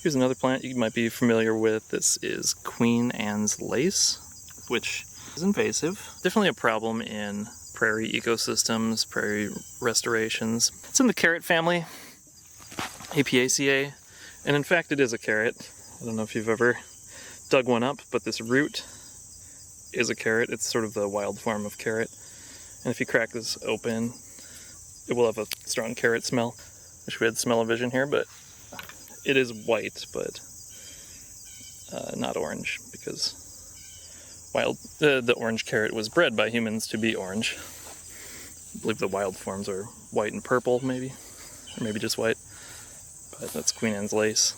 Here's another plant you might be familiar with. This is Queen Anne's lace, which is invasive. Definitely a problem in prairie ecosystems, prairie restorations. It's in the carrot family, Apiaceae, and in fact it is a carrot. I don't know if you've ever dug one up, but this root is a carrot. It's sort of the wild form of carrot. And if you crack this open, it will have a strong carrot smell. Wish we had smell-o-vision here, but it is white, but not orange, because the orange carrot was bred by humans to be orange. I believe the wild forms are white and purple, maybe, or maybe just white. But that's Queen Anne's lace.